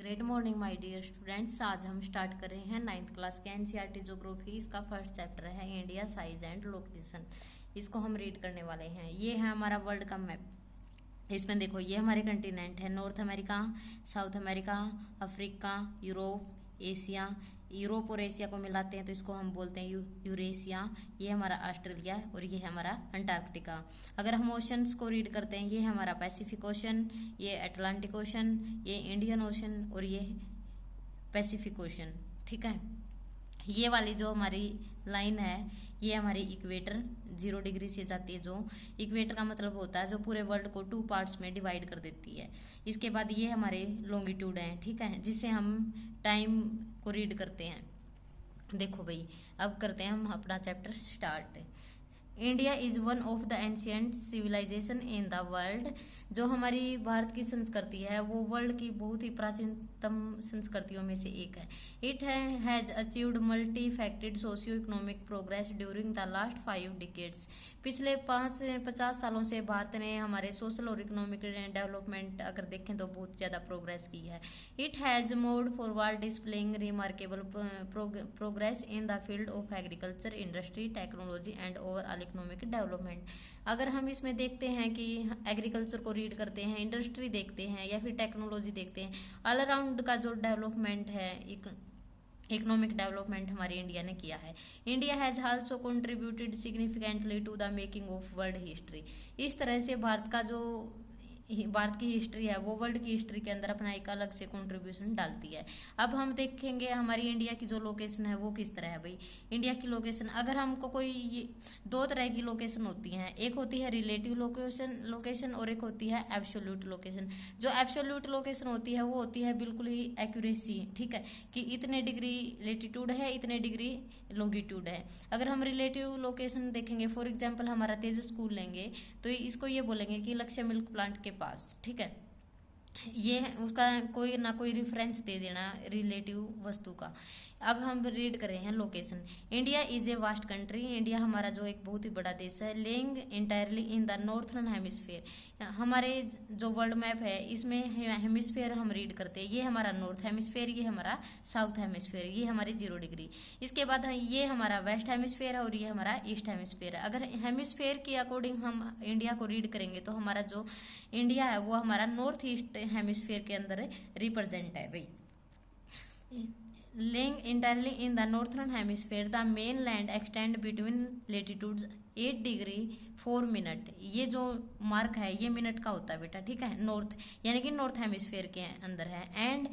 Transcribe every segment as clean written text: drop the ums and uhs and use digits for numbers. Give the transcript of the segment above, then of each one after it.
Great morning my dear students. आज हम start कर रहे हैं 9th क्लास के एनसीईआरटी ज्योग्राफी। इसका फर्स्ट चैप्टर है इंडिया साइज एंड लोकेशन। इसको हम रीड करने वाले हैं। ये है हमारा वर्ल्ड का मैप। इसमें देखो, ये हमारे कंटिनेंट है north America, south America, Africa, Europe, Asia. Europe और एशिया को मिलाते हैं तो इसको हम बोलते हैं यूरेशिया। ये हमारा ऑस्ट्रेलिया और ये है हमारा अंटार्कटिका। अगर हम ओशंस को रीड करते हैं, ये है हमारा पैसिफिक ओशन, ये अटलांटिक ओशन, ये इंडियन ओशन और ये पैसिफिक ओशन। ठीक है, ये वाली जो हमारी लाइन है ये हमारी इक्वेटर 0 डिग्री से जाती है। जो इक्वेटर का मतलब होता है जो पूरे वर्ल्ड को 2 पार्ट्स में डिवाइड कर देती है। इसके बाद ये हमारे लॉन्गिट्यूड हैं, ठीक है, जिससे हम टाइम को रीड करते हैं। देखो भाई, अब करते हैं हम अपना chapter start. India is one of the ancient civilisation in the world. जो हमारी भारत की संस्कृति है वो वर्ल्ड की बहुत ही प्राचीनतम संस्कृतियों में से एक है। It has achieved multi faceted socio economic progress during the last 5 decades. पिछले 50 सालों से भारत ने हमारे सोशल और इकोनॉमिक डेवलपमेंट अगर देखें तो बहुत ज़्यादा प्रोग्रेस की है। It has moved forward displaying remarkable progress in the field of agriculture, industry, technology and overall economic development. अगर हम इसमें देखते हैं कि एग्रीकल्चर को रीड करते हैं, इंडस्ट्री देखते हैं या फिर टेक्नोलॉजी देखते हैं, ऑल अराउंड का जो डेवलपमेंट है, इकोनॉमिक डेवलपमेंट हमारे इंडिया ने किया है। India has also contributed significantly to the making of world history. इस तरह से भारत की हिस्ट्री है वो वर्ल्ड की हिस्ट्री के अंदर अपना एक अलग से कंट्रीब्यूशन डालती है। अब हम देखेंगे हमारी इंडिया की जो लोकेशन है वो किस तरह है। भाई, इंडिया की लोकेशन अगर हमको कोई 2 तरह की लोकेशन होती हैं। एक होती है रिलेटिव लोकेशन और एक होती है एब्सोल्यूट लोकेशन। जो एब्सोल्यूट लोकेशन होती है वो होती है बिल्कुल ही एक्यूरेसी, ठीक है, कि इतने डिग्री लेटीट्यूड है, इतने डिग्री लॉन्गिट्यूड है। अगर हम रिलेटिव लोकेशन देखेंगे, फॉर एग्जाम्पल हमारा तेज स्कूल लेंगे तो इसको ये बोलेंगे कि लक्ष्य मिल्क प्लांट के पास, ठीक है, ये उसका कोई ना कोई रेफरेंस दे देना रिलेटिव वस्तु का। अब हम रीड कर रहे हैं location. India is a vast country. India हमारा जो एक बहुत ही बड़ा देश है। Laying entirely in the northern hemisphere. हमारे जो वर्ल्ड मैप है इसमें हेमिस्फीयर हम रीड करते हैं। ये हमारा नॉर्थ हेमिस्फीयर, ये हमारा साउथ हेमिस्फीयर, ये हमारी 0 डिग्री। इसके बाद ये हमारा वेस्ट हेमिस्फीयर है और ये हमारा ईस्ट हेमिस्फीयर है। अगर हेमिस्फीयर के अकॉर्डिंग हम इंडिया को रीड करेंगे तो हमारा जो इंडिया है वो हमारा नॉर्थ ईस्ट हेमिस्फीयर के अंदर रिप्रेजेंट है। भाई, Lying entirely in the northern hemisphere, the mainland extend between latitudes 8 degree 4 minute. ये जो मार्क है ये मिनट का होता है बेटा, ठीक है, नॉर्थ यानी कि नॉर्थ हेमिस्फीयर के अंदर है। एंड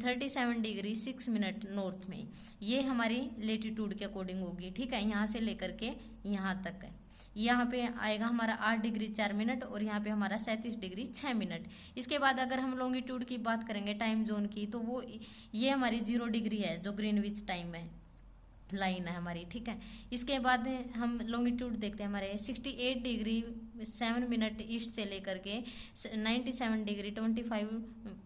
37 डिग्री 6 मिनट नॉर्थ में, ये हमारी लेटीट्यूड के अकॉर्डिंग होगी, ठीक है, यहाँ से लेकर के यहाँ तक है। यहाँ पे आएगा हमारा 8 डिग्री 4 मिनट और यहाँ पे हमारा 37 डिग्री 6 मिनट। इसके बाद अगर हम लॉन्गिट्यूड की बात करेंगे टाइम जोन की, तो वो ये हमारी 0 डिग्री है जो ग्रीनविच टाइम है लाइन है हमारी, ठीक है। इसके बाद हम लॉन्गिट्यूड देखते हैं हमारे 68 डिग्री 7 मिनट ईस्ट से लेकर के 97 डिग्री 25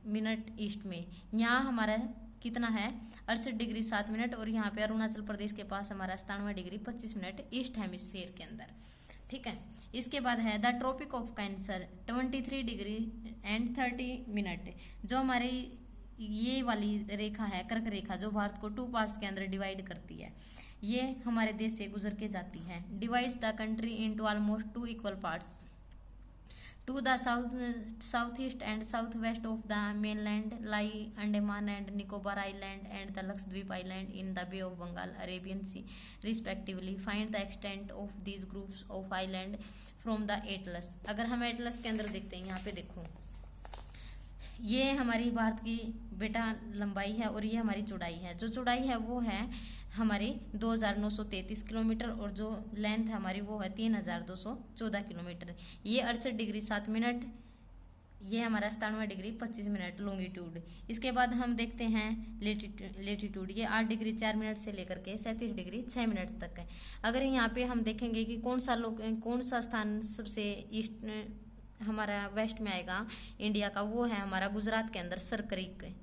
मिनट ईस्ट में। यहाँ हमारा कितना है 68 डिग्री 7 मिनट और यहाँ पे अरुणाचल प्रदेश के पास हमारा 97 डिग्री 25 मिनट ईस्ट हेमिस्फीयर के अंदर, ठीक है। इसके बाद है the Tropic of Cancer 23 degree and 30 minute. जो हमारी ये वाली रेखा है, कर्क रेखा, जो भारत को 2 पार्ट्स के अंदर डिवाइड करती है, ये हमारे देश से गुजर के जाती है। Divides the country into almost 2 equal parts. To the southeast and southwest of the mainland lie Andaman and Nicobar Island and the Lakshadweep Island in the Bay of Bengal, Arabian Sea, respectively. Find the extent of these groups of island from the atlas. अगर हम Atlas के अंदर देखते हैं, यहाँ पे देखो, ये हमारी भारत की बेटा लंबाई है और ये हमारी चौड़ाई है। जो चौड़ाई है वो है हमारी 2933 किलोमीटर और जो लेंथ है हमारी वो है 3214 किलोमीटर। ये 68 डिग्री 7 मिनट, ये हमारा 97 डिग्री 25 मिनट लॉन्गिट्यूड। इसके बाद हम देखते हैं लेटीट्यूड, ये 8 डिग्री 4 मिनट से लेकर के 37 डिग्री 6 मिनट तक है। अगर यहाँ पे हम देखेंगे कि कौन सा स्थान सबसे ईस्ट हमारा वेस्ट में आएगा इंडिया का, वो है हमारा गुजरात के अंदर सरकरीक।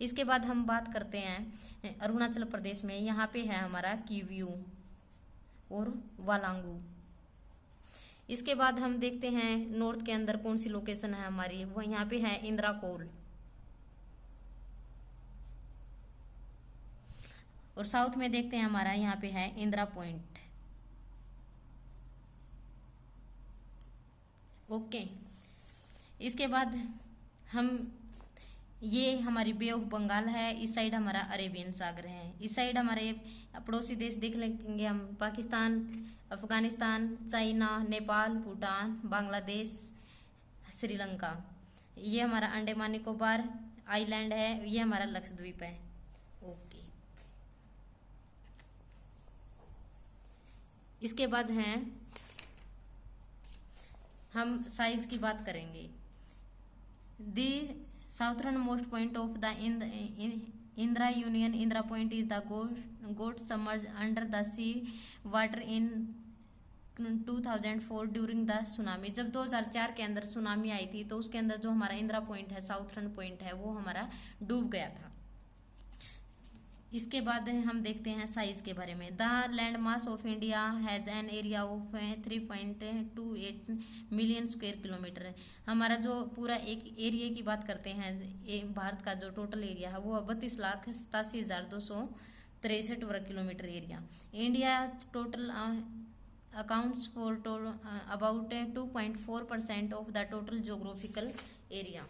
इसके बाद हम बात करते हैं अरुणाचल प्रदेश में, यहाँ पे है हमारा कीव्यू और वालांगू। इसके बाद हम देखते हैं नॉर्थ के अंदर कौन सी लोकेशन है हमारी, वो यहाँ पे है इंदिरा कोल। और साउथ में देखते हैं हमारा यहाँ पे है इंदिरा पॉइंट। ओके, इसके बाद हम ये हमारी बे ऑफ बंगाल है, इस साइड हमारा अरेबियन सागर है, इस साइड हमारे पड़ोसी देश देख लेंगे हम, पाकिस्तान, अफगानिस्तान, चाइना, नेपाल, भूटान, बांग्लादेश, श्रीलंका। ये हमारा अंडमान निकोबार आइलैंड है, ये हमारा लक्षद्वीप है। ओके, इसके बाद हैं हम साइज की बात करेंगे। The southern most point of the Indian union Indira point is the got submerge under the sea water in 2004 during the tsunami. जब 2004 के अंदर सुनामी आई थी तो उसके अंदर जो हमारा इंदिरा पॉइंट है, साउथर्न पॉइंट है, वो हमारा डूब गया था। इसके बाद हम देखते हैं साइज के बारे में। The land mass of India has an area of 3.28 million square kilometre. हमारा जो पूरा एक एरिया की बात करते हैं, भारत का जो टोटल एरिया है वो 32,87,263 वर्ग kilometre area. India total accounts for about 2.4% of the total geographical area.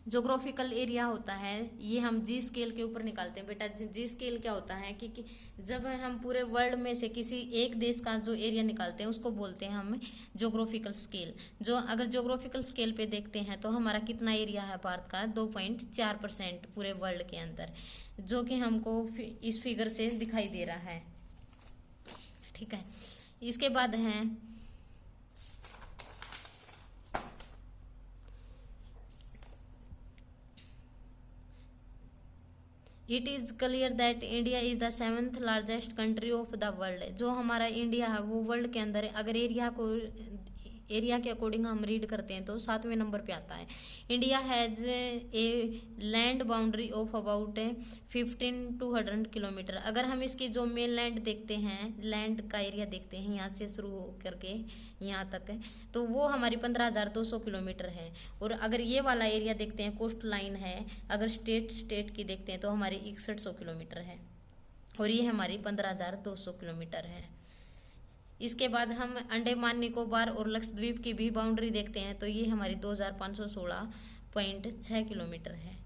Geographical area होता है, ये हम जी स्केल के ऊपर निकालते हैं बेटा। जी स्केल क्या होता है कि जब हम पूरे वर्ल्ड में से किसी एक देश का जो एरिया निकालते हैं उसको बोलते हैं हम जोग्राफिकल स्केल। जो अगर जोग्राफिकल स्केल पे देखते हैं तो हमारा कितना एरिया है भारत का, 2.4% पूरे वर्ल्ड के अंदर, जो कि हमको इस फिगर से दिखाई दे रहा है। ठीक है, इसके बाद है it is clear that India is the 7th largest country of the world. जो हमारा इंडिया है वो वर्ल्ड के अंदर अगर एरिया के अकॉर्डिंग हम रीड करते हैं तो 7वें नंबर पे आता है। India has a land boundary of about 15,200 kilometre. अगर हम इसकी जो मेन लैंड देखते हैं, लैंड का एरिया देखते हैं यहाँ से शुरू करके यहाँ तक, तो वो हमारी 15,200 किलोमीटर है। और अगर ये वाला एरिया देखते हैं, कोस्ट लाइन है, अगर स्टेट की देखते हैं तो हमारी 6100 किलोमीटर है, और ये हमारी 15,200 किलोमीटर है। इसके बाद हम अंडमान निकोबार और लक्षद्वीप की भी बाउंड्री देखते हैं तो ये हमारी 2,516.6 किलोमीटर है।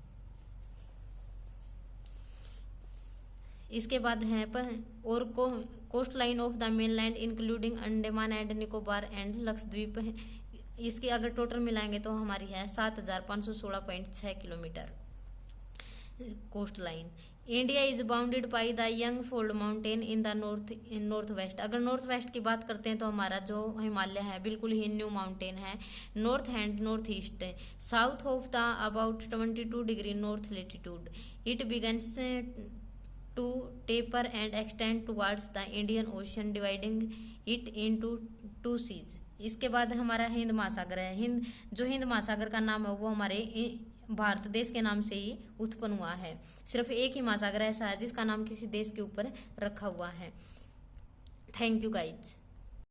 इसके बाद है और coast line of the mainland including Andaman and Nicobar and Lakshadweep है, इसकी अगर टोटल मिलाएंगे तो हमारी है 7,516.6 kilometre coast line. India is bounded by the young fold mountain in the north west. अगर नॉर्थ वेस्ट की बात करते हैं तो हमारा जो हिमालय है बिल्कुल ही न्यू माउंटेन है, north and north east, south of the about 22 degree north latitude. It begins to taper and extend towards the Indian Ocean dividing it into 2 seas. इसके बाद हमारा हिंद महासागर है। हिंद महासागर का नाम है वो हमारे भारत देश के नाम से ही उत्पन्न हुआ है। सिर्फ एक ही महासागर ऐसा है जिसका नाम किसी देश के ऊपर रखा हुआ है। Thank you guys.